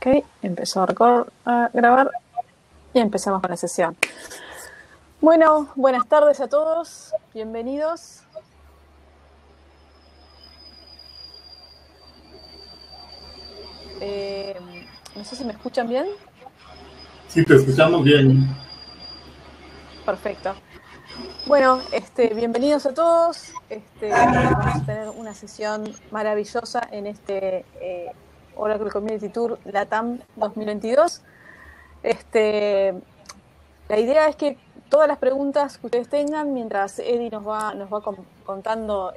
Ok, empezó a grabar y empezamos con la sesión. Bueno, buenas tardes a todos, bienvenidos. No sé si me escuchan bien. Sí, te escuchamos bien. Perfecto. Bueno, bienvenidos a todos. Vamos a tener una sesión maravillosa en este Oracle Community Tour LATAM 2022. La idea es que todas las preguntas que ustedes tengan, mientras Eddie nos va contando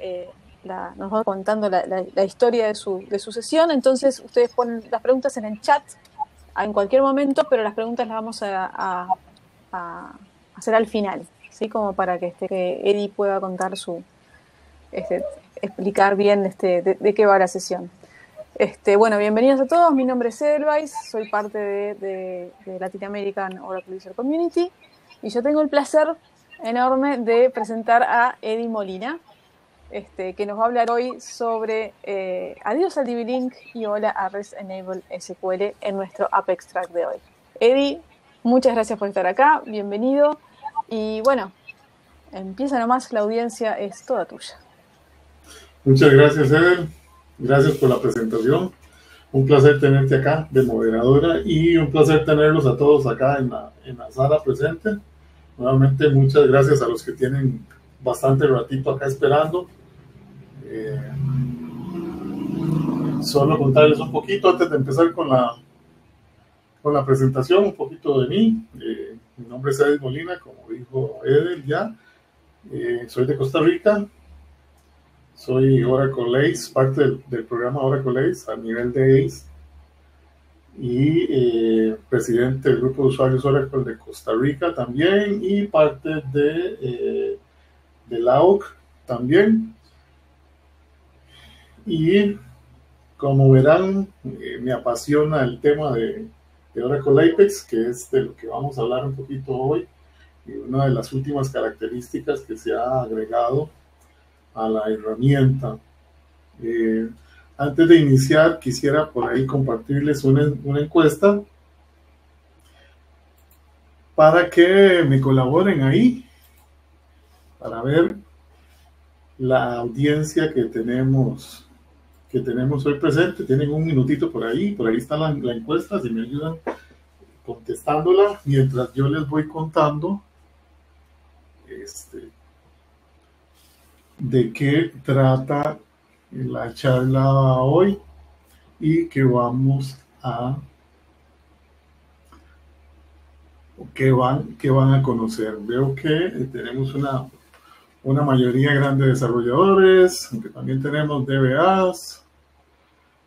la historia de su sesión, entonces ustedes ponen las preguntas en el chat en cualquier momento, pero las preguntas las vamos a hacer al final, ¿sí? Como para que Eddie pueda contar explicar bien de qué va la sesión. Bueno, bienvenidos a todos. Mi nombre es Edelweiss, soy parte de Latin American Oracle User Community y yo tengo el placer enorme de presentar a Eddie Molina, que nos va a hablar hoy sobre adiós al DB-Link y hola a REST Enable SQL en nuestro App Extract de hoy. Eddie, muchas gracias por estar acá, bienvenido y bueno, empieza nomás, la audiencia es toda tuya. Muchas gracias, Edel. Gracias por la presentación. Un placer tenerte acá de moderadora y un placer tenerlos a todos acá en la sala presente. Nuevamente, muchas gracias a los que tienen bastante ratito acá esperando. Solo contarles un poquito antes de empezar con la presentación, un poquito de mí. Mi nombre es Edel Molina, como dijo Edel ya. Soy de Costa Rica. Soy Oracle ACE, parte del programa Oracle ACE a nivel de ACE y presidente del grupo de usuarios Oracle de Costa Rica también y parte de la OC también. Y como verán, me apasiona el tema de Oracle Apex, que es de lo que vamos a hablar un poquito hoy, y una de las últimas características que se ha agregado a la herramienta. Antes de iniciar, quisiera por ahí compartirles una encuesta para que me colaboren ahí, para ver la audiencia que tenemos hoy presente. Tienen un minutito por ahí está la encuesta, si me ayudan contestándola, mientras yo les voy contando de qué trata la charla hoy y que vamos a que van a conocer. Veo que tenemos una mayoría grande de desarrolladores, aunque también tenemos DBAs,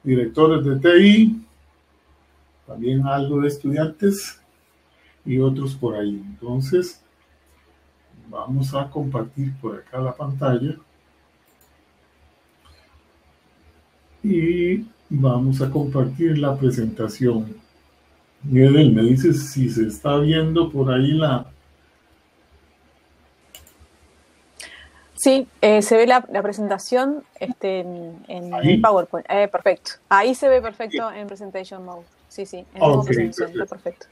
directores de TI, también algo de estudiantes y otros por ahí. Entonces, vamos a compartir por acá la pantalla y vamos a compartir la presentación. Miguel, me dices si se está viendo por ahí la... Sí, se ve la presentación en el PowerPoint. Perfecto. Ahí se ve perfecto en Presentation Mode. Sí, en modo presentación, está perfecto.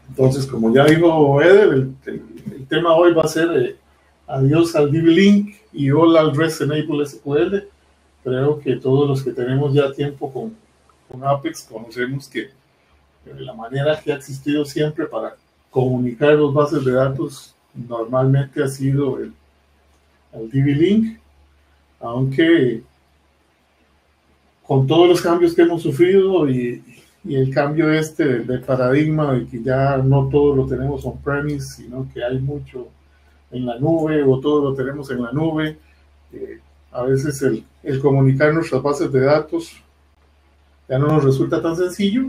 Entonces, como ya dijo Eder, el tema hoy va a ser adiós al DB-Link y hola al REST Enable SQL. Creo que todos los que tenemos ya tiempo con Apex conocemos que la manera que ha existido siempre para comunicar dos bases de datos normalmente ha sido el DB-Link, aunque con todos los cambios que hemos sufrido y el cambio de paradigma de que ya no todo lo tenemos on-premise, sino que hay mucho en la nube o todo lo tenemos en la nube, a veces el comunicar nuestras bases de datos ya no nos resulta tan sencillo,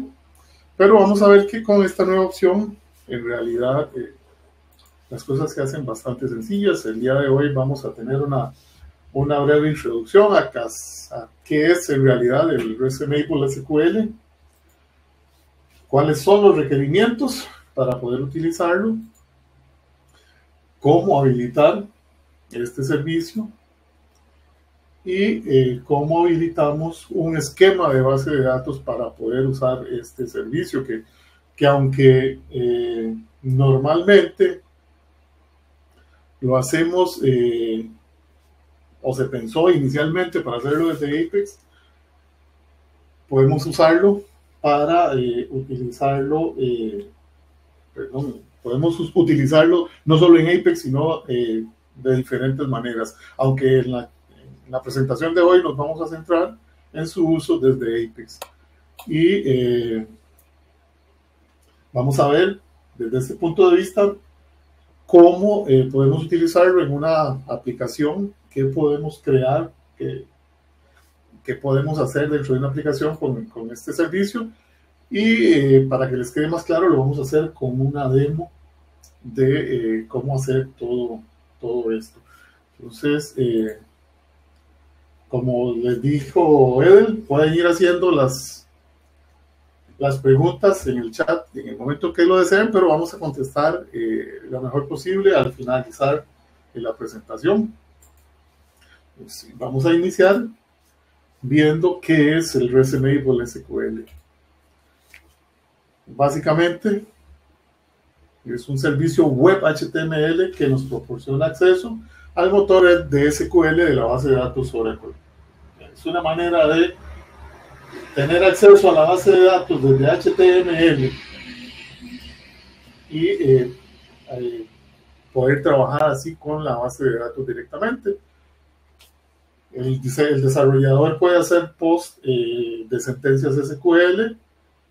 pero vamos a ver que con esta nueva opción en realidad las cosas se hacen bastante sencillas. El día de hoy vamos a tener una breve introducción a qué es en realidad el REST Enable SQL, cuáles son los requerimientos para poder utilizarlo, cómo habilitar este servicio y cómo habilitamos un esquema de base de datos para poder usar este servicio que aunque normalmente lo hacemos o se pensó inicialmente para hacerlo desde Apex, podemos usarlo para utilizarlo, podemos utilizarlo no solo en Apex, sino de diferentes maneras, aunque en la presentación de hoy nos vamos a centrar en su uso desde Apex. Y vamos a ver desde este punto de vista cómo podemos utilizarlo en una aplicación, qué podemos crear, qué podemos hacer dentro de una aplicación con este servicio. Y para que les quede más claro, lo vamos a hacer con una demo de cómo hacer todo esto. Entonces, como les dijo Edel, pueden ir haciendo las preguntas en el chat en el momento que lo deseen, pero vamos a contestar lo mejor posible al finalizar la presentación. Pues, vamos a iniciar viendo qué es el REST Enable SQL. Básicamente, es un servicio web HTML que nos proporciona acceso al motor de SQL de la base de datos Oracle. Es una manera de tener acceso a la base de datos desde HTML y poder trabajar así con la base de datos directamente. El desarrollador puede hacer post de sentencias SQL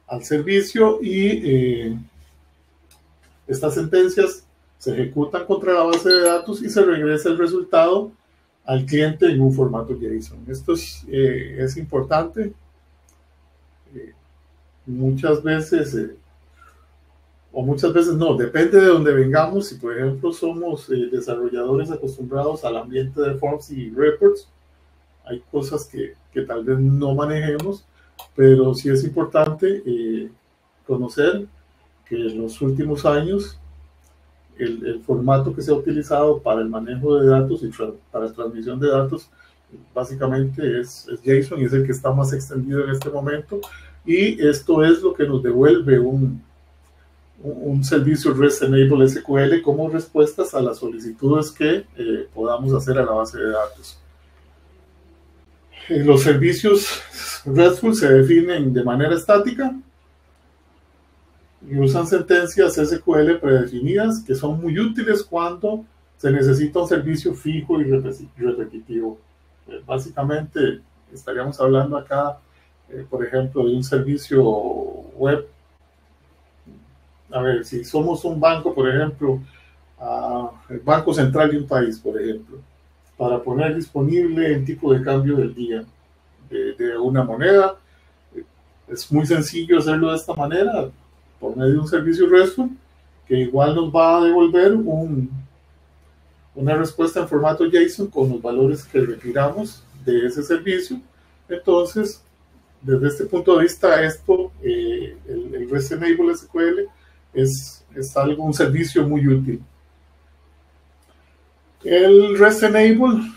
al servicio y estas sentencias se ejecutan contra la base de datos y se regresa el resultado al cliente en un formato JSON. Esto es importante. Muchas veces, o muchas veces no, depende de donde vengamos. Si por ejemplo somos desarrolladores acostumbrados al ambiente de forms y reports, hay cosas que tal vez no manejemos, pero sí es importante conocer que en los últimos años el formato que se ha utilizado para el manejo de datos y para la transmisión de datos básicamente es JSON, y es el que está más extendido en este momento, y esto es lo que nos devuelve un servicio REST Enable SQL como respuestas a las solicitudes que podamos hacer a la base de datos. Los servicios RESTful se definen de manera estática y usan sentencias SQL predefinidas que son muy útiles cuando se necesita un servicio fijo y repetitivo. Básicamente estaríamos hablando acá, por ejemplo, de un servicio web. A ver, si somos un banco, por ejemplo, el Banco Central de un país, por ejemplo, para poner disponible el tipo de cambio del día de una moneda, es muy sencillo hacerlo de esta manera, por medio de un servicio RESTful, que igual nos va a devolver una respuesta en formato JSON con los valores que requiramos de ese servicio. Entonces, desde este punto de vista, esto, el REST Enable SQL es un servicio muy útil. El REST Enable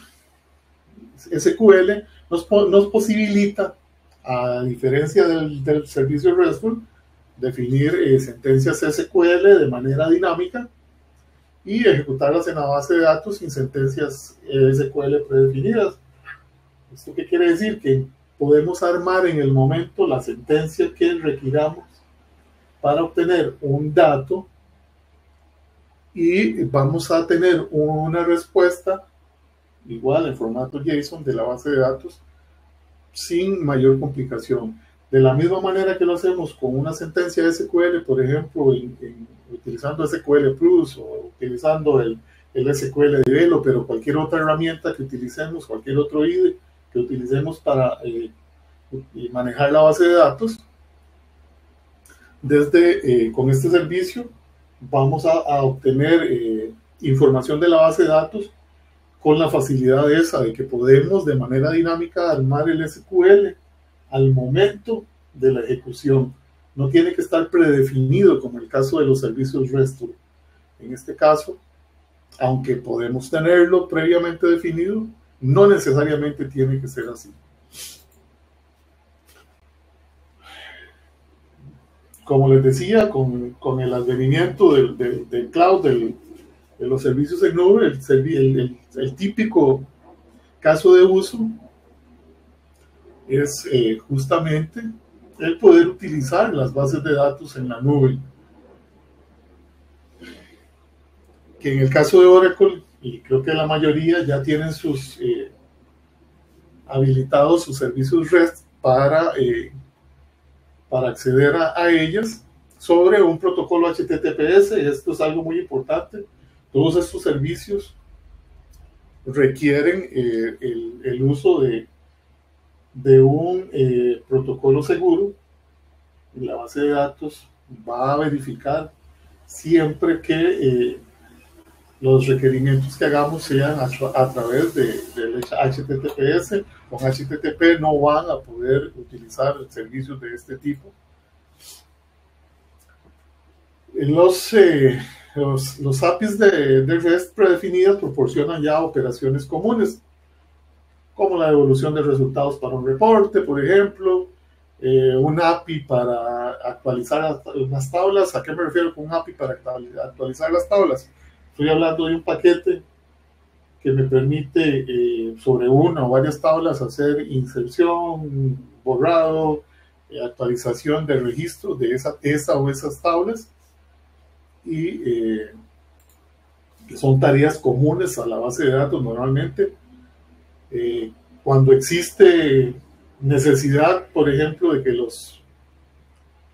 SQL nos posibilita, a diferencia del servicio RESTful, definir sentencias SQL de manera dinámica y ejecutarlas en la base de datos sin sentencias SQL predefinidas. ¿Esto qué quiere decir? Que podemos armar en el momento la sentencia que requiramos para obtener un dato y vamos a tener una respuesta igual en formato JSON de la base de datos sin mayor complicación. De la misma manera que lo hacemos con una sentencia SQL, por ejemplo, utilizando SQL Plus o utilizando el SQL Developer o cualquier otra herramienta que utilicemos, cualquier otro IDE que utilicemos para manejar la base de datos, con este servicio vamos a obtener información de la base de datos con la facilidad esa de que podemos de manera dinámica armar el SQL al momento de la ejecución. No tiene que estar predefinido como el caso de los servicios RESTful. En este caso, aunque podemos tenerlo previamente definido, No necesariamente tiene que ser así. Como les decía, con el advenimiento del cloud, de los servicios en nube, el típico caso de uso es justamente el poder utilizar las bases de datos en la nube. Que en el caso de Oracle, y creo que la mayoría ya tienen habilitados sus servicios REST para acceder a ellas sobre un protocolo HTTPS. Esto es algo muy importante. Todos estos servicios requieren el uso de un protocolo seguro, y la base de datos va a verificar siempre que los requerimientos que hagamos sean a través del HTTPS. Con HTTP no van a poder utilizar servicios de este tipo. Los APIs de REST predefinidas proporcionan ya operaciones comunes, como la devolución de resultados para un reporte, por ejemplo, un API para actualizar las tablas. ¿A qué me refiero con un API para actualizar las tablas? Estoy hablando de un paquete que me permite sobre una o varias tablas hacer inserción, borrado, actualización de registro de esa o esas tablas, y que son tareas comunes a la base de datos normalmente. Cuando existe necesidad, por ejemplo, de que los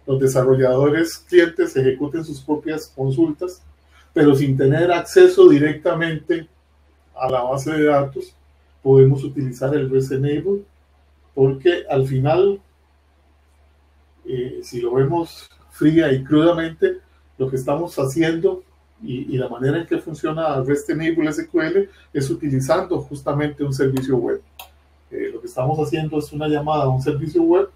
desarrolladores clientes ejecuten sus propias consultas, pero sin tener acceso directamente a la base de datos, podemos utilizar el REST Enable, porque al final, si lo vemos fría y crudamente, lo que estamos haciendo y la manera en que funciona REST Enable SQL es utilizando justamente un servicio web. Lo que estamos haciendo es una llamada a un servicio web,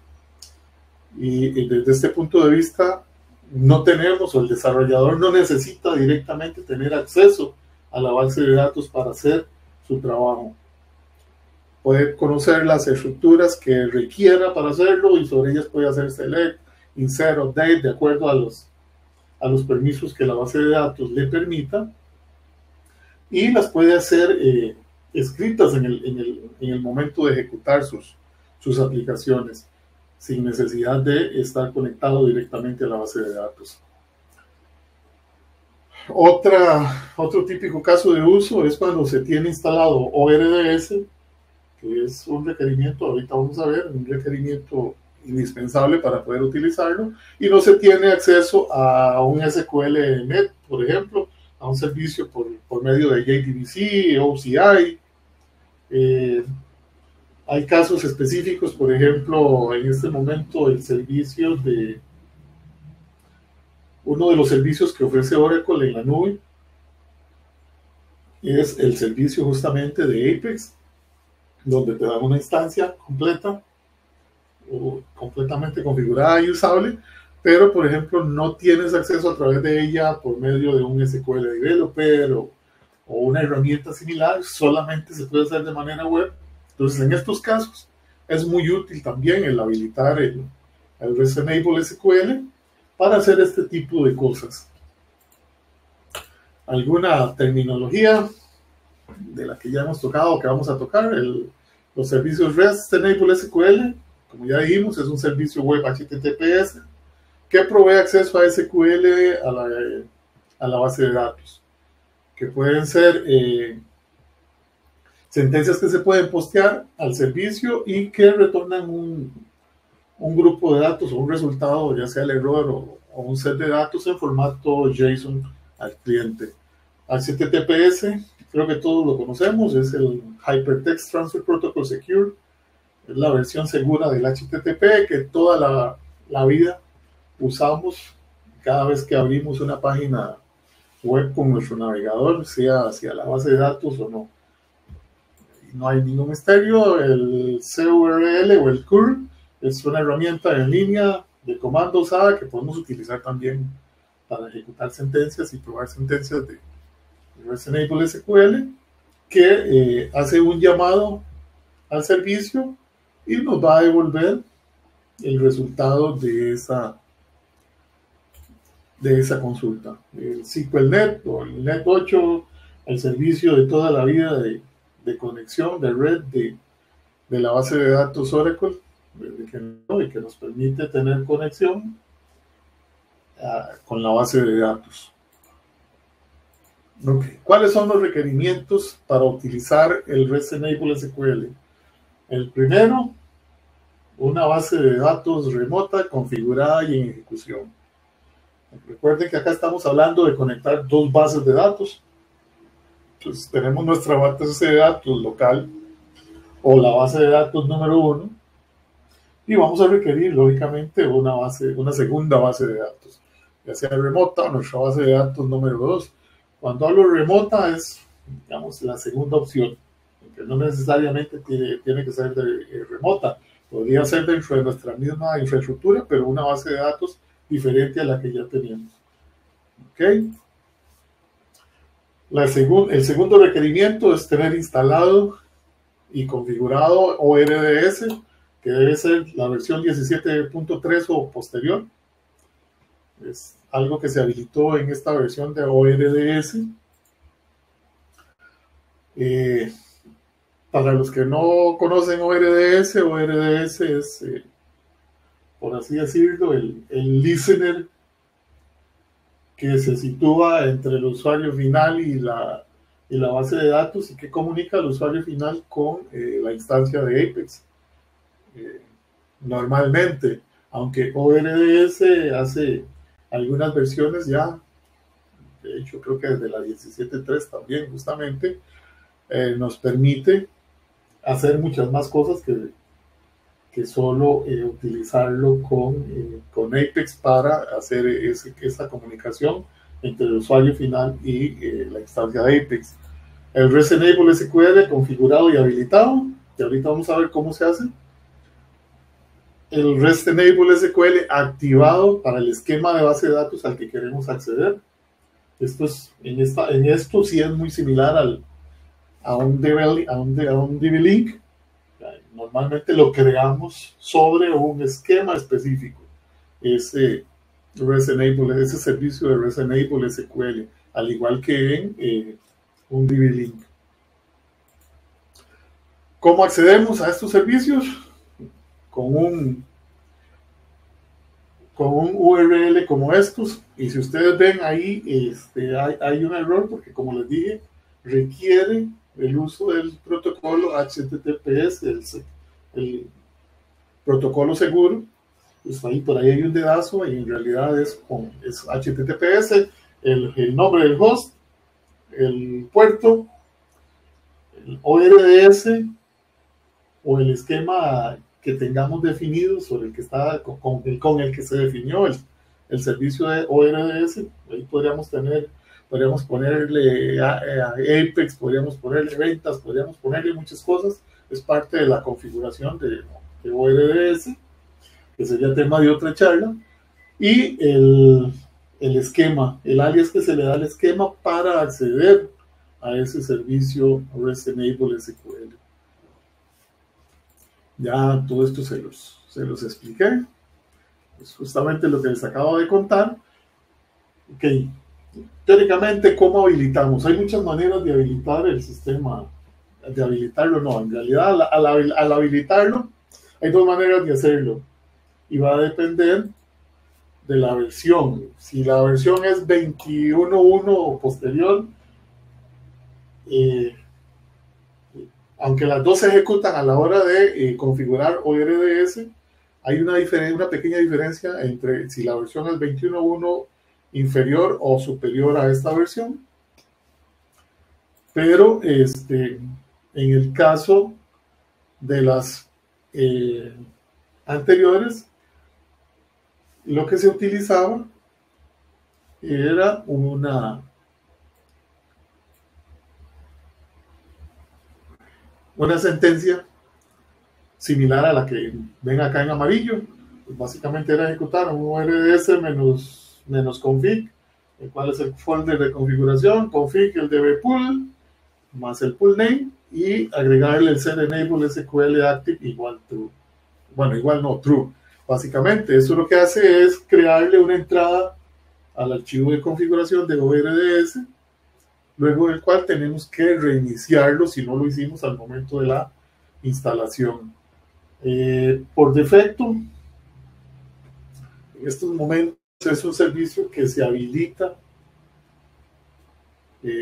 y desde este punto de vista no tenemos, o el desarrollador no necesita directamente tener acceso a la base de datos para hacer su trabajo. Puede conocer las estructuras que requiera para hacerlo, y sobre ellas puede hacer select, insert, update, de acuerdo a los permisos que la base de datos le permita, y las puede hacer escritas en el momento de ejecutar sus aplicaciones, sin necesidad de estar conectado directamente a la base de datos. Otro típico caso de uso es cuando se tiene instalado ORDS, que es un requerimiento, ahorita vamos a ver, un requerimiento indispensable para poder utilizarlo, y no se tiene acceso a un SQLnet, por ejemplo, a un servicio por medio de JDBC, OCI. Hay casos específicos, por ejemplo, en este momento el servicio uno de los servicios que ofrece Oracle en la nube es el servicio justamente de Apex, donde te dan una instancia completa o completamente configurada y usable, pero por ejemplo no tienes acceso a través de ella por medio de un SQL Developer o una herramienta similar. Solamente se puede hacer de manera web. Entonces, en estos casos es muy útil también el habilitar el REST Enable SQL para hacer este tipo de cosas. ¿Alguna terminología de la que ya hemos tocado, que vamos a tocar? Los servicios REST Enable SQL, como ya dijimos, es un servicio web HTTPS que provee acceso a SQL a la base de datos, que pueden ser sentencias que se pueden postear al servicio y que retornan un grupo de datos o un resultado, ya sea el error o un set de datos en formato JSON al cliente. HTTPS, creo que todos lo conocemos, es el Hypertext Transfer Protocol Secure. Es la versión segura del HTTP que toda la vida usamos cada vez que abrimos una página web con nuestro navegador, sea hacia la base de datos o no. No hay ningún misterio. El CURL o el curl es una herramienta en línea de comando usada que podemos utilizar también para ejecutar sentencias y probar sentencias de REST Enable SQL. que hace un llamado al servicio y nos va a devolver el resultado de esa consulta. El SQLNet o el Net 8, el servicio de toda la vida de conexión, de red de la base de datos Oracle, que nos permite tener conexión con la base de datos. Okay. ¿Cuáles son los requerimientos para utilizar el REST Enable SQL? El primero, una base de datos remota, configurada y en ejecución. Recuerden que acá estamos hablando de conectar dos bases de datos. Entonces tenemos nuestra base de datos local o la base de datos número 1 y vamos a requerir lógicamente una segunda base de datos, ya sea remota o nuestra base de datos número 2. Cuando hablo remota es, digamos, la segunda opción, que no necesariamente tiene que ser remota, podría ser dentro de nuestra misma infraestructura, pero una base de datos diferente a la que ya teníamos. ¿Okay? El segundo requerimiento es tener instalado y configurado ORDS, que debe ser la versión 17.3 o posterior. Es algo que se habilitó en esta versión de ORDS. Para los que no conocen ORDS es, por así decirlo, el listener que se sitúa entre el usuario final y la base de datos y que comunica al usuario final con la instancia de Apex. Normalmente, aunque ORDS hace algunas versiones ya, de hecho creo que desde la 17.3 también justamente, nos permite hacer muchas más cosas que solo utilizarlo con Apex para hacer esa comunicación entre el usuario final y la instancia de Apex. El REST Enable SQL configurado y habilitado, que ahorita vamos a ver cómo se hace. El REST Enable SQL activado para el esquema de base de datos al que queremos acceder. En esto sí es muy similar a un DB-Link. Normalmente lo creamos sobre un esquema específico. Ese servicio de REST Enable SQL, al igual que en un DB-Link. ¿Cómo accedemos a estos servicios? Con un URL como estos, y si ustedes ven ahí, hay un error porque, como les dije, requiere el uso del protocolo HTTPS, el protocolo seguro. Pues por ahí hay un dedazo y en realidad es HTTPS, el nombre del host, el puerto, el ORDS o el esquema que tengamos definido sobre el que está con el que se definió el servicio de ORDS. Ahí podríamos ponerle a Apex, podríamos ponerle ventas, podríamos ponerle muchas cosas. Es parte de la configuración de ORDS, que sería tema de otra charla. Y el esquema, el alias que se le da al esquema para acceder a ese servicio REST Enable SQL. Ya todo esto se los expliqué. Es justamente lo que les acabo de contar. Ok. Teóricamente, ¿cómo habilitamos? Hay muchas maneras de habilitar el sistema. De habilitarlo, no. En realidad, al habilitarlo, hay dos maneras de hacerlo. Y va a depender de la versión. Si la versión es 21.1 o posterior, aunque las dos se ejecutan a la hora de configurar ORDS, hay una pequeña diferencia entre si la versión es 21.1 inferior o superior a esta versión. Pero en el caso de las anteriores, lo que se utilizaba era una sentencia similar a la que ven acá en amarillo. Pues básicamente era ejecutar un ORDS menos config, el cual es el folder de configuración, config el db pool, más el pool name y agregarle el set enable SQL active igual true. Bueno, igual no, true. Básicamente, eso lo que hace es crearle una entrada al archivo de configuración de ORDS, luego del cual tenemos que reiniciarlo si no lo hicimos al momento de la instalación. Por defecto, en estos momentos es un servicio que se habilita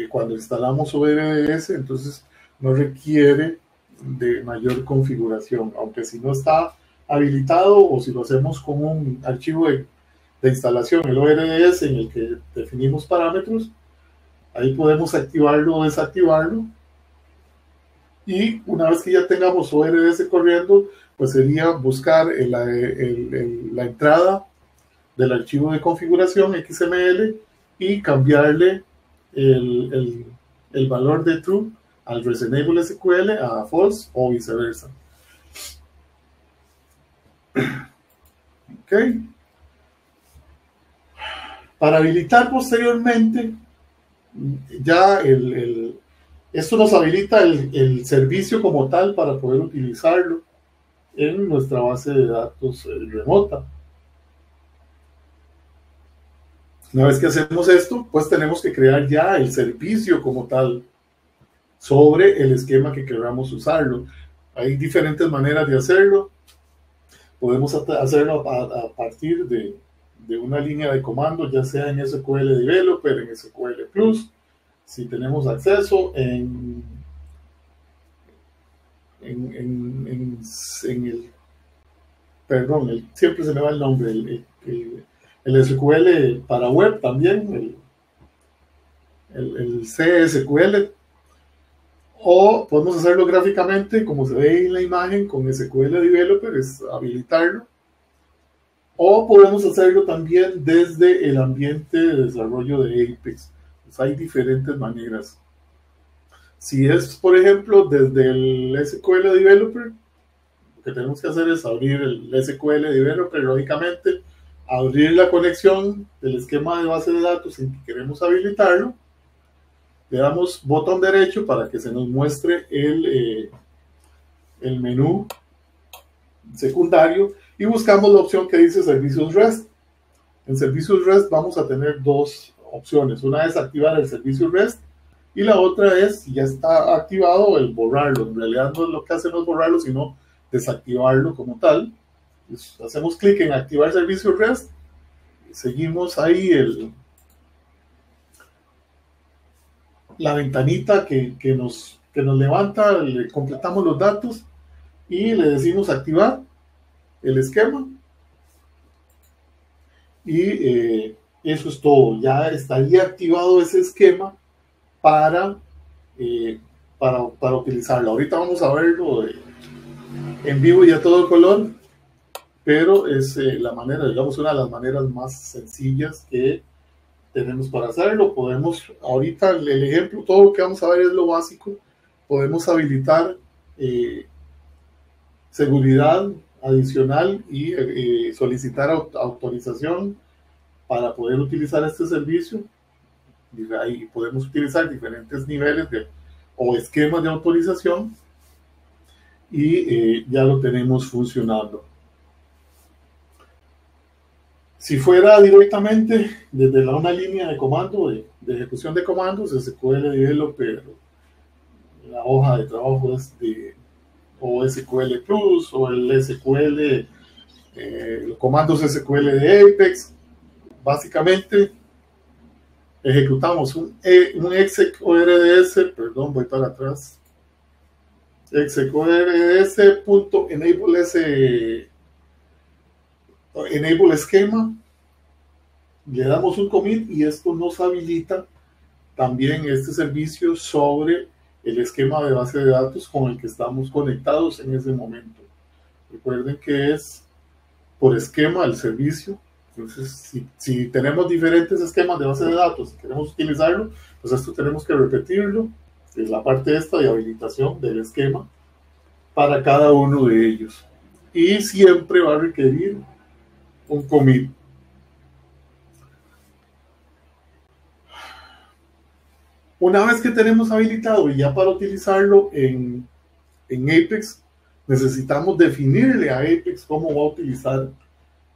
cuando instalamos ORDS, entonces no requiere de mayor configuración, aunque si no está habilitado o si lo hacemos con un archivo de instalación, el ORDS, en el que definimos parámetros, ahí podemos activarlo o desactivarlo, y una vez que ya tengamos ORDS corriendo, pues sería buscar la entrada del archivo de configuración XML y cambiarle el valor de true al resenable SQL a false o viceversa. Ok. Para habilitar posteriormente, ya esto nos habilita el servicio como tal para poder utilizarlo en nuestra base de datos remota. Una vez que hacemos esto, pues tenemos que crear ya el servicio como tal sobre el esquema que queramos usarlo. Hay diferentes maneras de hacerlo. Podemos hacerlo a partir de una línea de comando, ya sea en SQL Developer, en SQL Plus, si tenemos acceso en el, perdón, siempre se me va el nombre, el SQL para web también, el CSQL, o podemos hacerlo gráficamente como se ve en la imagen con SQL Developer, es habilitarlo, o podemos hacerlo también desde el ambiente de desarrollo de Apex. Pues hay diferentes maneras. Si es, por ejemplo, desde el SQL Developer, lo que tenemos que hacer es abrir el SQL Developer, lógicamente, abrir la conexión del esquema de base de datos en que queremos habilitarlo, le damos botón derecho para que se nos muestre el menú secundario y buscamos la opción que dice Servicios REST. En Servicios REST vamos a tener dos opciones. Una es activar el servicio REST y la otra es, si ya está activado, el borrarlo. En realidad no es lo que hacemos borrarlo, sino desactivarlo como tal. Pues hacemos clic en activar servicio REST, seguimos ahí la ventanita que nos levanta, le completamos los datos y le decimos activar el esquema y eso es todo. Ya estaría activado ese esquema para utilizarlo. Ahorita vamos a verlo en vivo y a todo color, pero es la manera, digamos, una de las maneras más sencillas que tenemos para hacerlo. Podemos, ahorita el ejemplo, todo lo que vamos a ver es lo básico. Podemos habilitar seguridad adicional y solicitar autorización para poder utilizar este servicio. Y ahí podemos utilizar diferentes niveles o esquemas de autorización y ya lo tenemos funcionando. Si fuera directamente desde una línea de comando, de ejecución de comandos, SQL Developer, la hoja de trabajo es o SQL Plus o el SQL, los comandos SQL de Apex, básicamente ejecutamos un exec ORDS, perdón, voy para atrás, exec ORDS.enable esquema, le damos un commit y esto nos habilita también este servicio sobre el esquema de base de datos con el que estamos conectados en ese momento. Recuerden que es por esquema el servicio. Entonces, si tenemos diferentes esquemas de base de datos y queremos utilizarlo, pues esto tenemos que repetirlo. Es la parte esta de habilitación del esquema para cada uno de ellos. Y siempre va a requerir un commit. Una vez que tenemos habilitado y ya para utilizarlo en Apex, necesitamos definirle a Apex cómo va a utilizar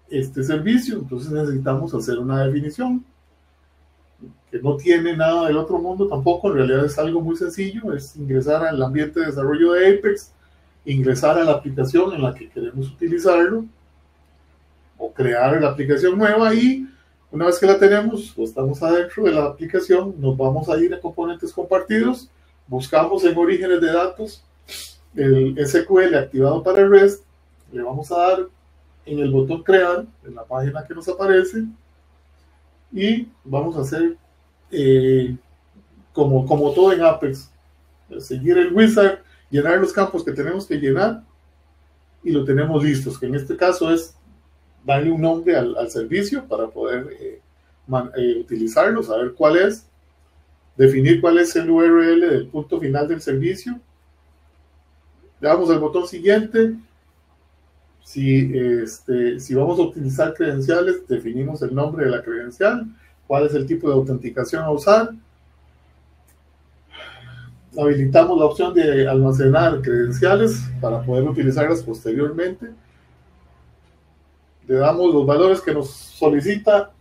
este servicio. Entonces necesitamos hacer una definición que no tiene nada del otro mundo tampoco. En realidad es algo muy sencillo, es ingresar al ambiente de desarrollo de Apex, ingresar a la aplicación en la que queremos utilizarlo o crear la aplicación nueva, y una vez que la tenemos o estamos adentro de la aplicación, nos vamos a ir a componentes compartidos, buscamos en orígenes de datos el SQL activado para el REST, le vamos a dar en el botón crear en la página que nos aparece y vamos a hacer como todo en Apex, seguir el wizard, llenar los campos que tenemos que llenar y lo tenemos listos, que en este caso es darle un nombre al servicio para poder utilizarlo, saber cuál es, definir cuál es el URL del punto final del servicio. Le damos al botón siguiente. Si vamos a utilizar credenciales, definimos el nombre de la credencial, cuál es el tipo de autenticación a usar. Habilitamos la opción de almacenar credenciales para poder utilizarlas posteriormente. Le damos los valores que nos solicita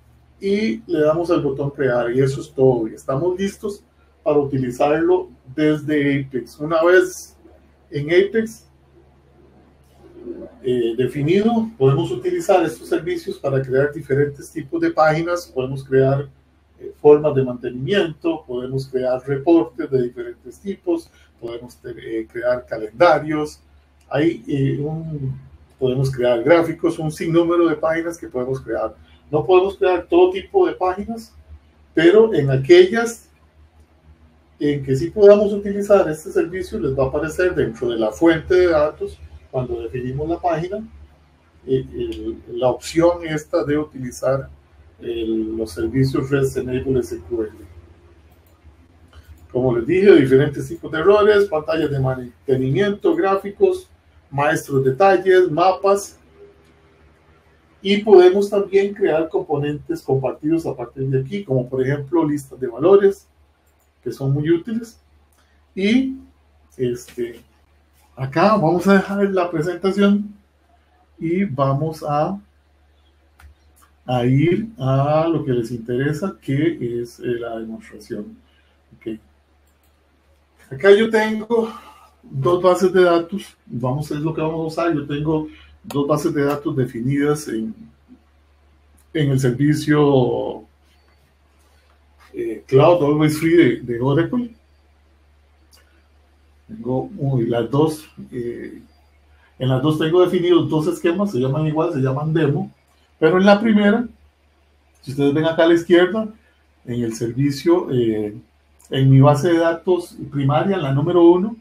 y le damos al botón crear, y eso es todo. Y estamos listos para utilizarlo desde Apex. Una vez en Apex definido, podemos utilizar estos servicios para crear diferentes tipos de páginas. Podemos crear formas de mantenimiento, podemos crear reportes de diferentes tipos, podemos crear calendarios, podemos crear gráficos, un sinnúmero de páginas que podemos crear. No podemos crear todo tipo de páginas, pero en aquellas en que sí podamos utilizar este servicio, les va a aparecer dentro de la fuente de datos, cuando definimos la página, la opción esta de utilizar los servicios REST Enable SQL. Como les dije, diferentes tipos de errores, pantallas de mantenimiento, gráficos, maestros detalles, mapas, y podemos también crear componentes compartidos a partir de aquí, como por ejemplo listas de valores, que son muy útiles. Y acá vamos a dejar la presentación y vamos a ir a lo que les interesa, que es la demostración. Okay. Acá yo tengo dos bases de datos. Es lo que vamos a usar. Yo tengo dos bases de datos definidas en el servicio Cloud Always Free de Oracle. Tengo las dos. En las dos tengo definidos dos esquemas, se llaman igual, se llaman demo. Pero en la primera, si ustedes ven acá a la izquierda, en el servicio, en mi base de datos primaria, en la número 1,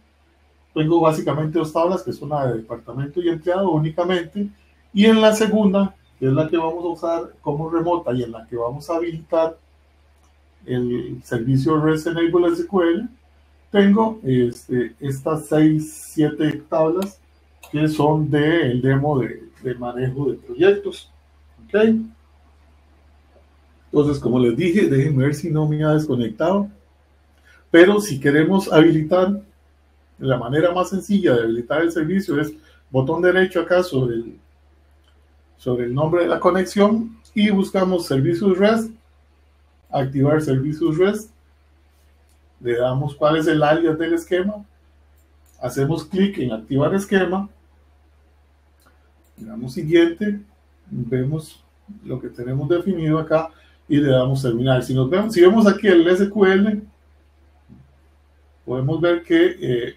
tengo básicamente dos tablas, que son la de departamento y empleado únicamente. Y en la segunda, que es la que vamos a usar como remota y en la que vamos a habilitar el servicio REST Enable SQL, tengo estas 7 tablas que son del demo de manejo de proyectos. ¿Okay? Entonces, como les dije, déjenme ver si no me ha desconectado. Pero si queremos habilitar, la manera más sencilla de habilitar el servicio es botón derecho acá sobre el nombre de la conexión y buscamos servicios REST, activar servicios REST, le damos cuál es el alias del esquema, hacemos clic en activar esquema, le damos siguiente, vemos lo que tenemos definido acá y le damos terminar. Si vemos aquí el SQL, podemos ver que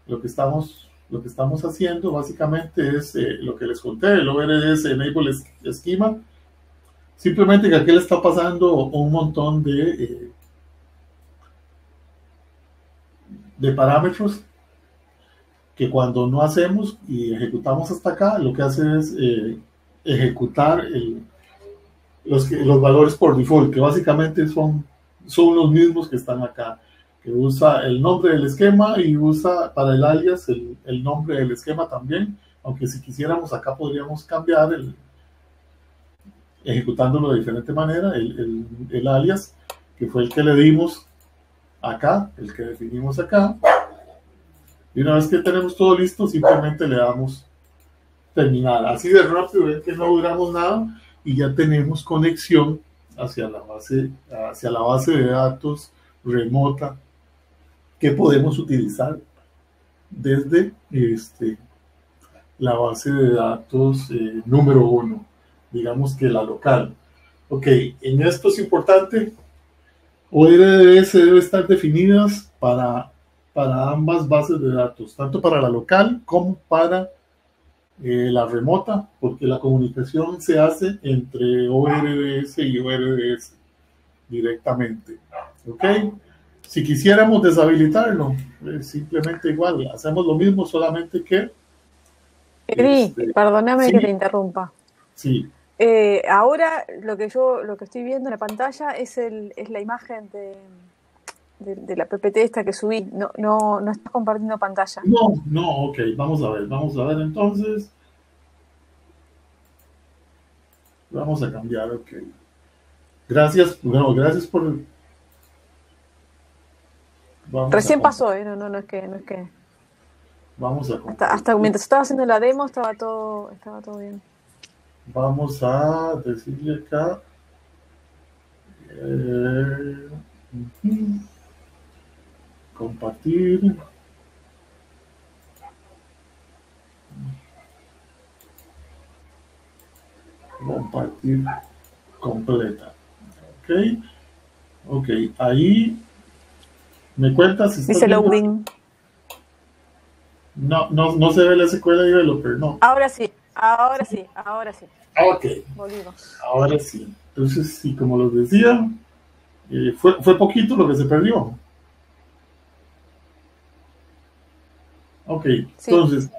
lo que estamos haciendo básicamente es lo que les conté, el ORS Enable Schema. Simplemente que aquí le está pasando un montón de parámetros que cuando no hacemos y ejecutamos hasta acá, lo que hace es ejecutar los valores por default, que básicamente son los mismos que están acá, que usa el nombre del esquema y usa para el alias el nombre del esquema también, aunque si quisiéramos acá podríamos cambiar ejecutándolo de diferente manera, el alias, que fue el que le dimos acá, el que definimos acá. Y una vez que tenemos todo listo, simplemente le damos terminar. Así de rápido, ven que no duramos nada y ya tenemos conexión hacia la base de datos remota que podemos utilizar desde la base de datos número 1, digamos que la local. Ok, en esto es importante, ORDS debe estar definidas para ambas bases de datos, tanto para la local como para la remota, porque la comunicación se hace entre ORDS y ORDS directamente. ¿Ok? Si quisiéramos deshabilitarlo, simplemente igual, hacemos lo mismo, solamente que... Eddie, perdóname sí, que te interrumpa. Sí. Ahora lo que estoy viendo en la pantalla es la imagen de la PPT esta que subí. No estás compartiendo pantalla. No, ok, vamos a ver entonces. Vamos a cambiar, ok. Gracias por... Recién pasó, no es que... Vamos a... Hasta mientras estaba haciendo la demo estaba todo bien. Vamos a decirle acá... compartir... compartir completa. Ok, ahí me cuentas si dice loading. No se ve la SQL Developer, no. Ahora sí. Ok, volvimos. Ahora sí. Entonces, sí, como los decía, fue poquito lo que se perdió. Ok, sí. Entonces,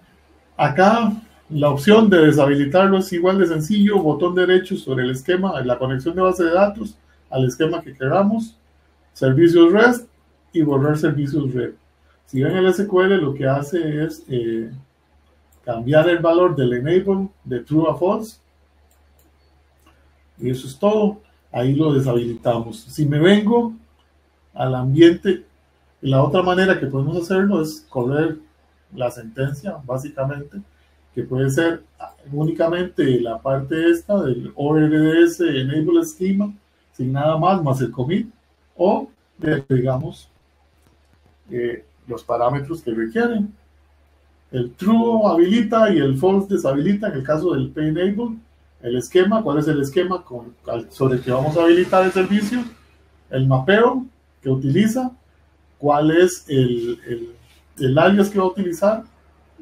acá la opción de deshabilitarlo es igual de sencillo, botón derecho sobre el esquema, la conexión de base de datos al esquema que queramos, servicios REST y borrar servicios RED. Si ven el SQL, lo que hace es cambiar el valor del enable de true a false. Y eso es todo. Ahí lo deshabilitamos. Si me vengo al ambiente, la otra manera que podemos hacerlo es correr la sentencia, básicamente, que puede ser únicamente la parte esta del ORDS enable schema, sin nada más el commit, o digamos los parámetros que requieren. El true habilita y el false deshabilita en el caso del p-enable. El esquema, ¿cuál es el esquema sobre el que vamos a habilitar el servicio? El mapeo que utiliza, cuál es el alias que va a utilizar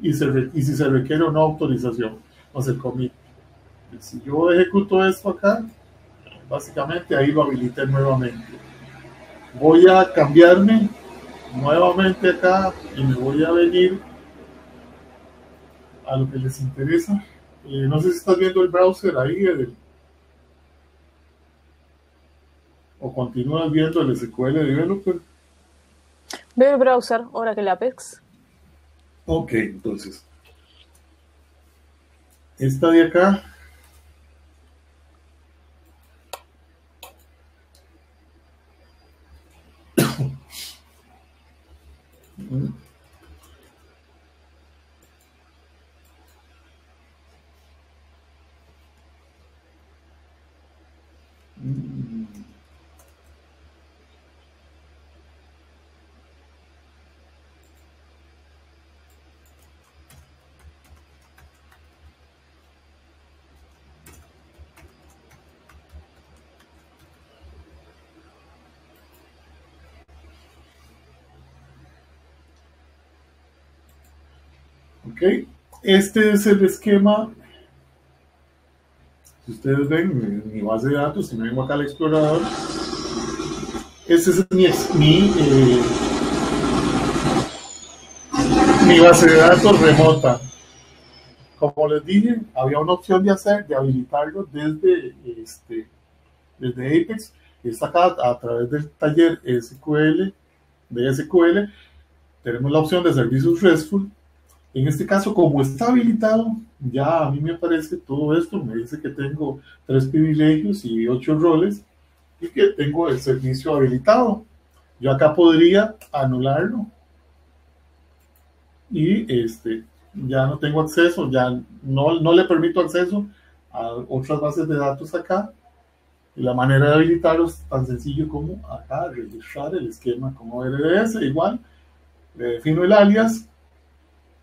y si se requiere o no autorización, o sea, el commit. Si yo ejecuto esto acá, básicamente ahí lo habilité nuevamente. Voy a cambiarme nuevamente acá y me voy a venir a lo que les interesa. No sé si estás viendo el browser ahí, o continúas viendo el SQL Developer. Veo el browser, Oracle Apex. Ok, entonces. Esta de acá. Ok, este es el esquema. Si ustedes ven mi base de datos, si me vengo acá al explorador, ese es mi base de datos remota. Como les dije, había una opción de habilitarlo desde Apex. Está acá a través del taller SQL, de SQL, tenemos la opción de servicios RESTful. En este caso, como está habilitado, ya a mí me aparece todo esto, me dice que tengo 3 privilegios y 8 roles y que tengo el servicio habilitado. Yo acá podría anularlo y ya no tengo acceso, ya no le permito acceso a otras bases de datos acá. Y la manera de habilitarlo es tan sencillo como acá registrar el esquema como RDS. Igual, le defino el alias,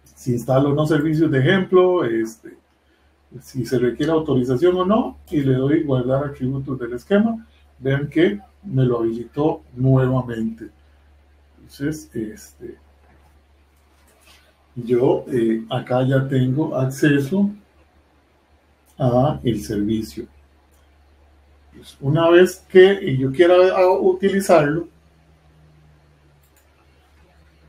si instalo unos servicios de ejemplo, si se requiere autorización o no, y le doy guardar atributos del esquema. Vean que me lo habilitó nuevamente. Entonces, yo acá ya tengo acceso a el servicio. Pues una vez que yo quiera utilizarlo,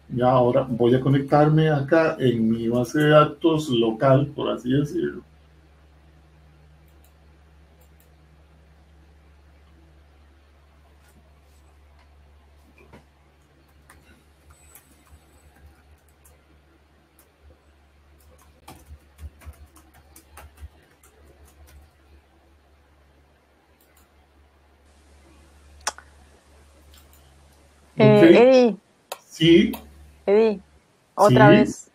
ya ahora voy a conectarme acá en mi base de datos local, por así decirlo. Okay. Eddie, Sí, Eddie, otra sí, vez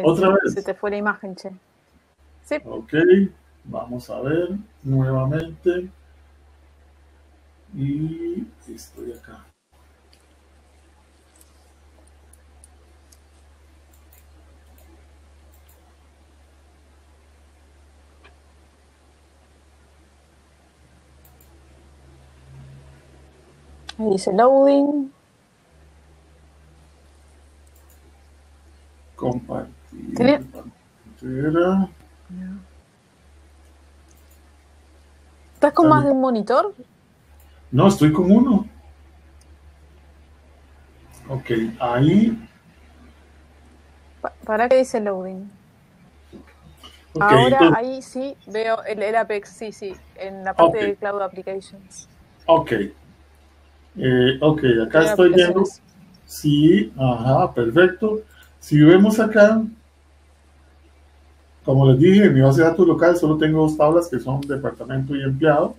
otra se vez. te fue la imagen, che. Sí. Ok, vamos a ver nuevamente. Y estoy acá. Ahí dice loading. Compartir pantalla. ¿Estás con más de un monitor? No, estoy con uno. Ok, ahí. ¿Para qué dice loading? Okay, Ahora entonces, ahí sí veo el Apex, sí, en la parte de Cloud Applications. Ok, ok, acá Tiene estoy viendo. aplicaciones. Sí, ajá, perfecto. Si vemos acá, como les dije, en mi base de datos local solo tengo dos tablas que son departamento y empleado.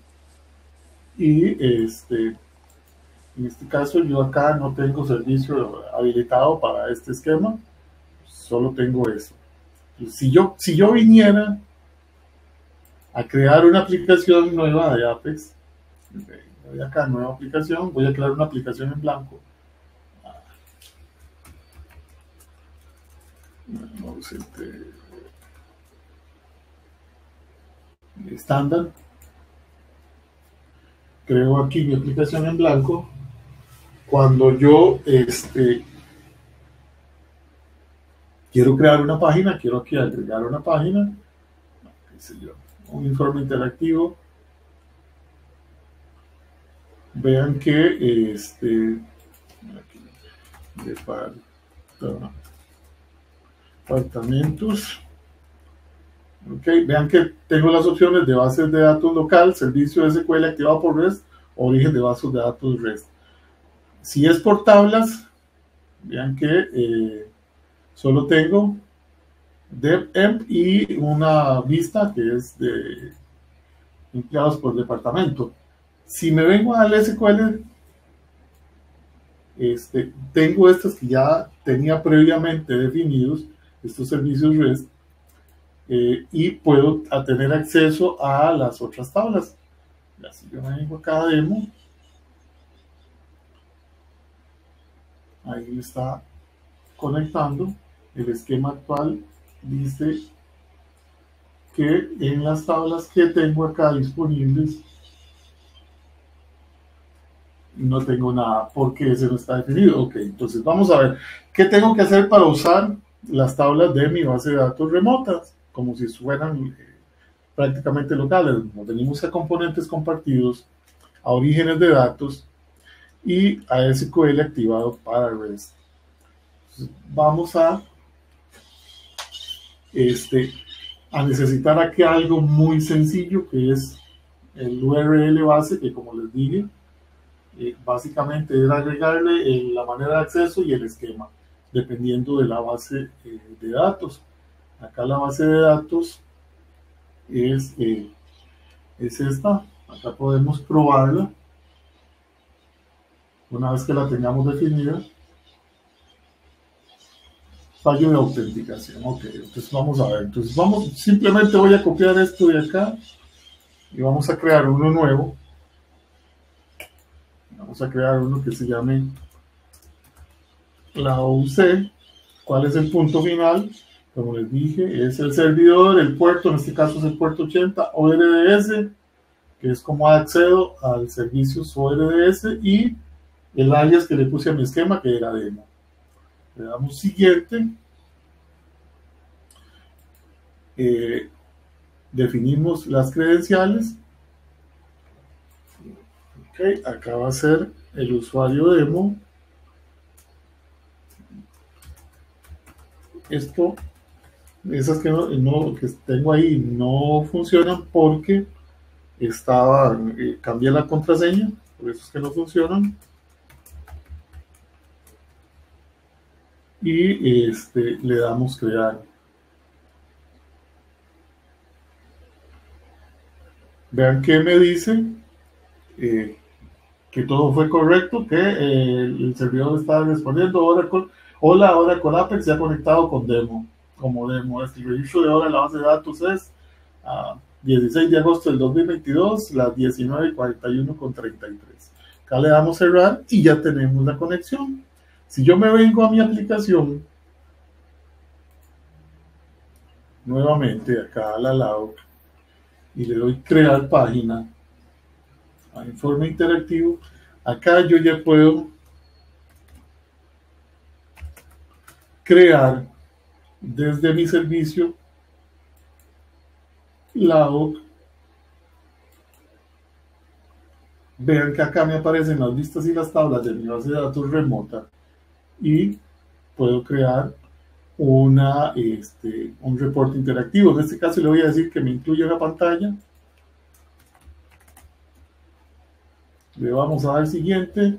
Y en este caso yo acá no tengo servicio habilitado para este esquema, solo tengo eso. Si yo viniera a crear una aplicación nueva de Apex, voy acá, nueva aplicación, voy a crear una aplicación en blanco. Estándar. Creo aquí mi aplicación en blanco. Cuando yo quiero crear una página, quiero aquí agregar una página, qué sé yo, un informe interactivo. Vean que departamentos. Okay. Vean que tengo las opciones de bases de datos local, servicio SQL activado por REST, origen de bases de datos REST. Si es por tablas, vean que solo tengo DevEmp y una vista que es de empleados por departamento. Si me vengo al SQL, tengo estos que ya tenía previamente definidos, estos servicios REST, y puedo tener acceso a las otras tablas. Si yo me vengo acá a demo, ahí me está conectando. El esquema actual dice que en las tablas que tengo acá disponibles no tengo nada porque ese no está definido. Ok, entonces vamos a ver qué tengo que hacer para usar las tablas de mi base de datos remotas, como si fueran prácticamente locales. Nos venimos a componentes compartidos, a orígenes de datos y a SQL activado para REST. Entonces, vamos a necesitar aquí algo muy sencillo que es el URL base, que como les dije, básicamente es agregarle la manera de acceso y el esquema, dependiendo de la base de datos. Acá la base de datos es esta. Acá podemos probarla. Una vez que la tengamos definida, fallo de autenticación. Ok, entonces vamos a ver. Entonces simplemente voy a copiar esto de acá y vamos a crear uno nuevo. Vamos a crear uno que se llame la OUC. ¿Cuál es el punto final? Como les dije, es el servidor, el puerto, en este caso es el puerto 80, ORDS, que es como accedo al servicio ORDS, y el alias que le puse a mi esquema, que era demo. Le damos siguiente. Definimos las credenciales. Ok, acá va a ser el usuario demo. Esto, esas que que tengo ahí no funcionan porque cambié la contraseña, por eso es que no funcionan. Y le damos crear. Vean que me dice que todo fue correcto, que el servidor está respondiendo. Hola, Oracle Apex se ha conectado con demo. Como demo, el registro de hora en la base de datos es 16 de agosto del 2022, las 19:41:33. Acá le damos cerrar y ya tenemos la conexión. Si yo me vengo a mi aplicación, nuevamente acá al lado, y le doy crear página, a informe interactivo, acá yo ya puedo crear desde mi servicio log. Vean que acá me aparecen las listas y las tablas de mi base de datos remota y puedo crear un reporte interactivo. En este caso le voy a decir que me incluya una pantalla. Le vamos a dar siguiente.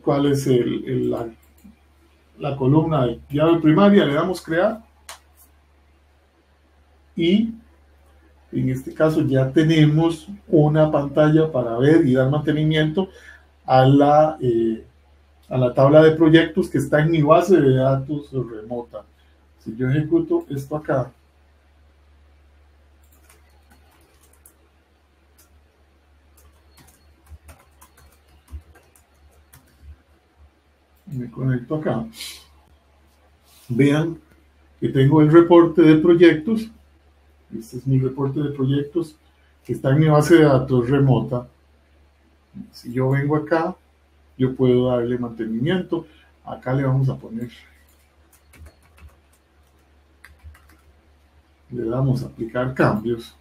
¿Cuál es la columna de llave primaria? Le damos crear. Y en este caso ya tenemos una pantalla para ver y dar mantenimiento a la tabla de proyectos que está en mi base de datos remota. Si yo ejecuto esto acá, me conecto acá, vean que tengo el reporte de proyectos. Este es mi reporte de proyectos que está en mi base de datos remota. Si yo vengo acá, yo puedo darle mantenimiento. Acá le vamos a poner, le damos a aplicar cambios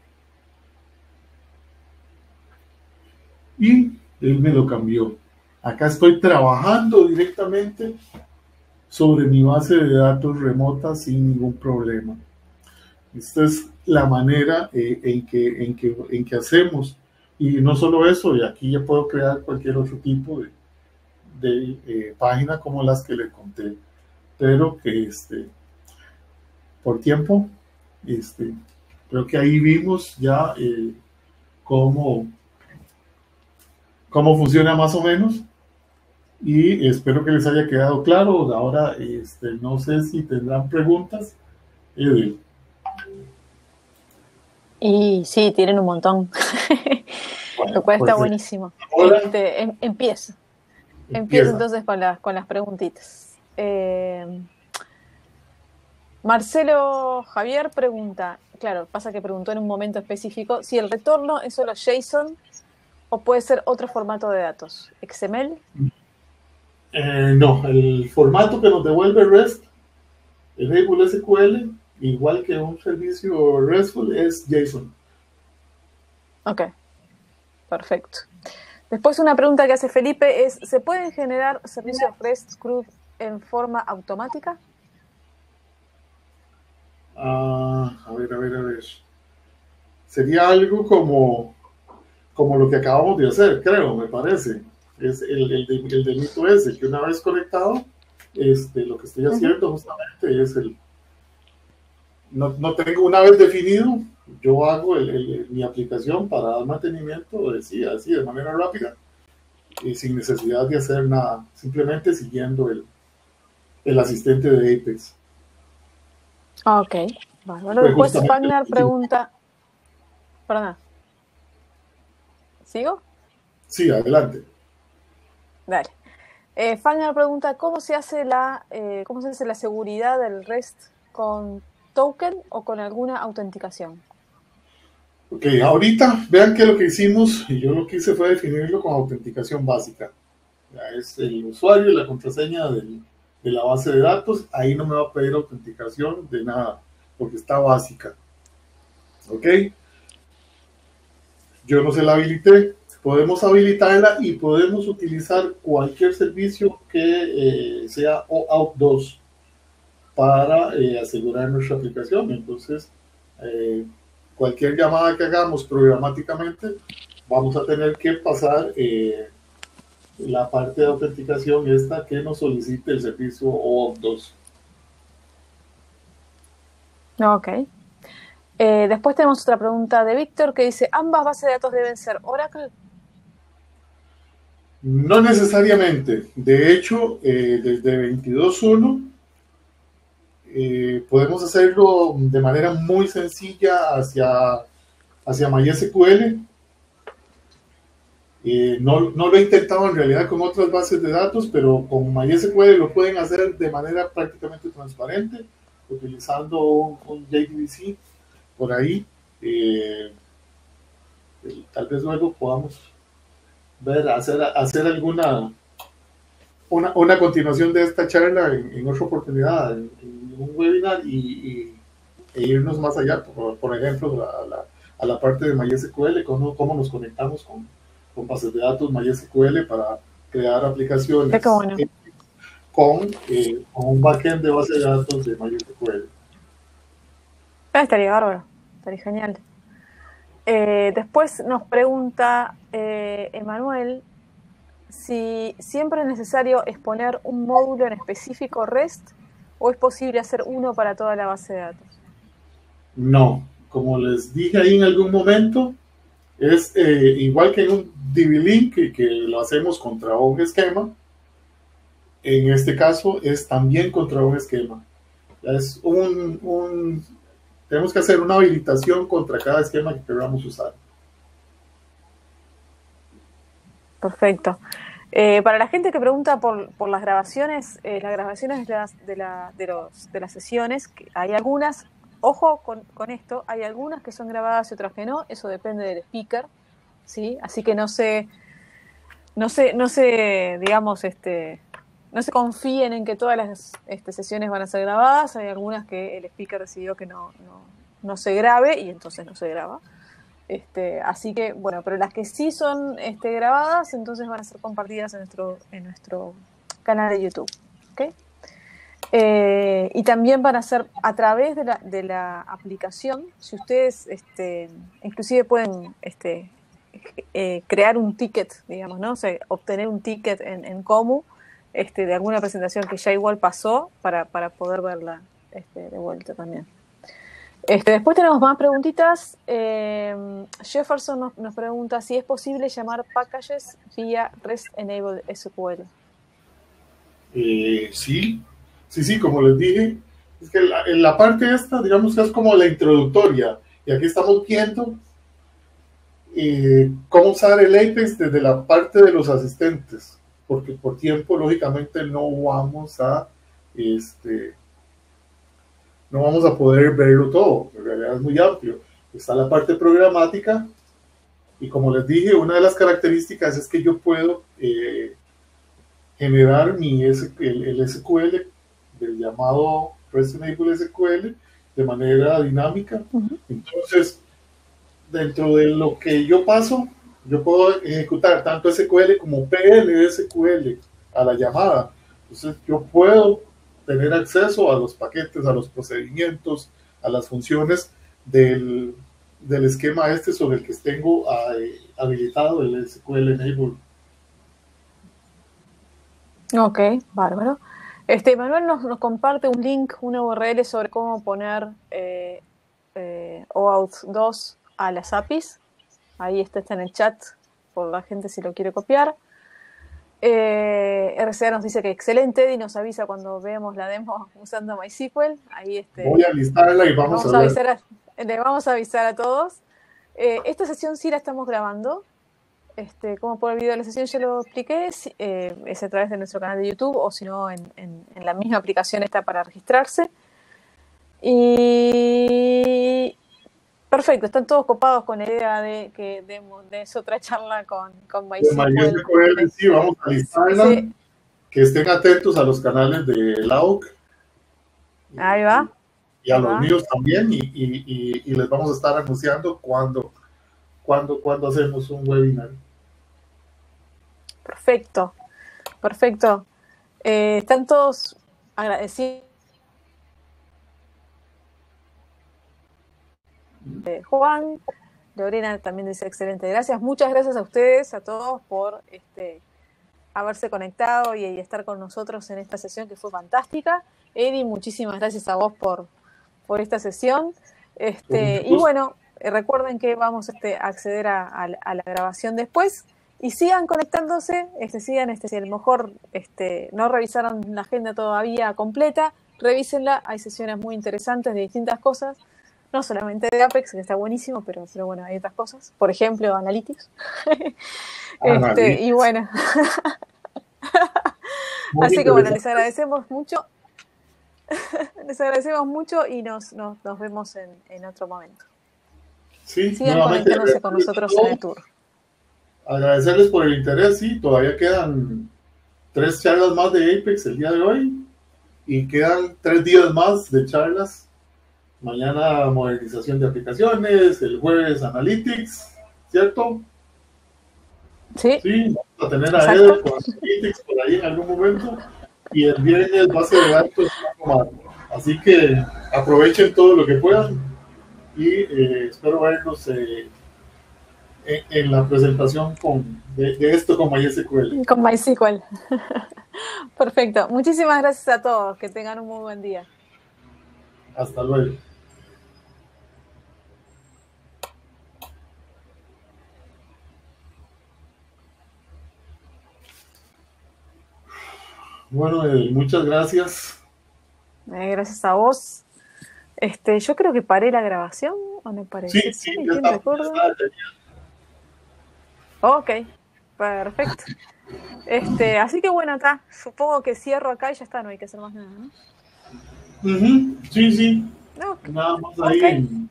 y él me lo cambió. Acá estoy trabajando directamente sobre mi base de datos remota sin ningún problema. Esta es la manera en que hacemos. Y no solo eso, y aquí ya puedo crear cualquier otro tipo de página como las que le conté. Pero que por tiempo, creo que ahí vimos ya cómo funciona más o menos. Y espero que les haya quedado claro. Ahora, no sé si tendrán preguntas. Y sí, tienen un montón. Bueno, lo cual pues, está buenísimo. Ahora, Empiezo entonces con las preguntitas. Marcelo Javier pregunta, claro, pasa que preguntó en un momento específico, si el retorno es solo JSON o puede ser otro formato de datos. ¿XML? No, el formato que nos devuelve REST, el Able SQL, igual que un servicio RESTful, es JSON. Ok, perfecto. Después una pregunta que hace Felipe es, ¿se pueden generar servicios REST CRUD en forma automática? A ver. Sería algo como lo que acabamos de hacer, creo, me parece. Es el delito ese, que una vez conectado, lo que estoy haciendo justamente es no tengo una vez definido, yo hago mi aplicación para dar mantenimiento, sí, así, de manera rápida, y sin necesidad de hacer nada, simplemente siguiendo el asistente de Apex. Ok, bueno, Pues después justamente, Fagner pregunta, perdona, ¿sigo? sí, adelante. Dale. Fagner pregunta, ¿cómo se hace la seguridad del REST con token o con alguna autenticación? Ok, ahorita vean que lo que hicimos, y yo lo que hice fue definirlo con autenticación básica. Ya es el usuario y la contraseña de la base de datos, ahí no me va a pedir autenticación de nada, porque está básica. Ok, yo no se la habilité, podemos habilitarla y podemos utilizar cualquier servicio que sea OAuth 2 para asegurar nuestra aplicación. Entonces, eh, cualquier llamada que hagamos programáticamente, vamos a tener que pasar la parte de autenticación esta que nos solicite el servicio OAuth 2. Ok. Después tenemos otra pregunta de Víctor que dice, ¿ambas bases de datos deben ser Oracle? No necesariamente. De hecho, desde 22.1 podemos hacerlo de manera muy sencilla hacia MySQL. No lo he intentado en realidad con otras bases de datos, pero con MySQL lo pueden hacer de manera prácticamente transparente, utilizando un JDBC por ahí. Eh, Tal vez luego podamos ver, hacer alguna una continuación de esta charla en otra oportunidad, en un webinar e irnos más allá, por ejemplo, a la parte de MySQL, cómo nos conectamos con bases de datos MySQL para crear Qué aplicaciones bueno. con un backend de base de datos de MySQL. Estaría bárbaro, estaría genial. Después nos pregunta Emanuel si siempre es necesario exponer un módulo en específico REST o es posible hacer uno para toda la base de datos. No, como les dije ahí en algún momento, es igual que en un DB-Link que lo hacemos contra un esquema, en este caso es también contra un esquema. Es tenemos que hacer una habilitación contra cada esquema que queramos usar. Perfecto. Para la gente que pregunta por las grabaciones de las sesiones, hay algunas, ojo con esto, hay algunas que son grabadas y otras que no, eso depende del speaker, ¿sí? Así que digamos, no se confíen en que todas las sesiones van a ser grabadas, hay algunas que el speaker decidió que no se grabe y entonces no se graba. Así que, bueno, pero las que sí son grabadas, entonces van a ser compartidas en nuestro canal de YouTube. ¿Okay? Y también van a ser a través de la aplicación, si ustedes inclusive pueden crear un ticket, digamos, ¿no? O sea, obtener un ticket en Comu de alguna presentación que ya igual pasó para poder verla de vuelta también. Después tenemos más preguntitas. Jefferson nos pregunta si es posible llamar packages vía REST Enabled SQL. Sí, como les dije, es que en la parte esta, digamos que es como la introductoria, y aquí estamos viendo cómo usar el Apex desde la parte de los asistentes, porque por tiempo, lógicamente, este, no vamos a poder verlo todo, en realidad es muy amplio. Está la parte programática, y como les dije, una de las características es que yo puedo generar el SQL del llamado REST Enable SQL de manera dinámica. Entonces, dentro de lo que yo paso, yo puedo ejecutar tanto SQL como PLSQL a la llamada. Entonces, yo puedo tener acceso a los paquetes, a los procedimientos, a las funciones del esquema sobre el que tengo habilitado el SQL Enable. Ok, bárbaro. Manuel nos comparte un link, una URL sobre cómo poner OAuth 2 a las APIs. Ahí está en el chat por la gente si lo quiere copiar. RCA nos dice que excelente, Eddie nos avisa cuando veamos la demo usando MySQL. Ahí voy a listarla y vamos a ver. Le vamos a avisar a todos. Esta sesión sí la estamos grabando. Como por el video de la sesión ya lo expliqué, es a través de nuestro canal de YouTube o si no en la misma aplicación está para registrarse. Y perfecto, están todos copados con la idea de que demos otra charla con MySQL. Sí, vamos a listarla. Sí. Que estén atentos a los canales de LAUC. Ahí va. Y a los míos también. Y les vamos a estar anunciando cuando hacemos un webinar. Perfecto. Están todos agradecidos. Juan, Lorena también dice excelente, gracias, muchas gracias a ustedes, a todos por haberse conectado y estar con nosotros en esta sesión que fue fantástica. Eddie, muchísimas gracias a vos por esta sesión. Y bueno, recuerden que vamos a acceder a la grabación después y sigan conectándose, si a lo mejor no revisaron la agenda todavía completa, revísenla, hay sesiones muy interesantes de distintas cosas. No solamente de Apex, que está buenísimo, pero bueno, hay otras cosas. Por ejemplo, Analytics. Y bueno. Así que bueno, les agradecemos mucho. Les agradecemos mucho y nos vemos en otro momento. Sí, sigan conectándose con nosotros en el tour. Agradecerles por el interés, sí, todavía quedan 3 charlas más de Apex el día de hoy y quedan 3 días más de charlas. Mañana modernización de aplicaciones, el jueves Analytics, ¿cierto? Sí. Sí, vamos a tener a Eder con Analytics por ahí en algún momento y el viernes base de datos. Así que aprovechen todo lo que puedan y espero verlos en la presentación de esto con MySQL. Con MySQL. Perfecto. Muchísimas gracias a todos. Que tengan un muy buen día. Hasta luego. Bueno, muchas gracias. Gracias a vos. Yo creo que paré la grabación, ¿o no paré? Sí, ya está. Ok, perfecto. Así que bueno, acá, supongo que cierro acá y ya está, no hay que hacer más nada, ¿no? Sí. Okay. Nada más ahí.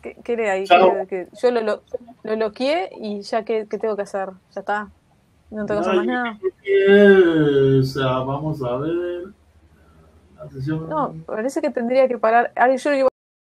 ¿Qué le ahí? Yo lo bloqueé y ya, ¿qué tengo que hacer? Ya está. No tengo que hacer más nada. O sea, vamos a ver. La sesión... No, parece que tendría que parar. Yo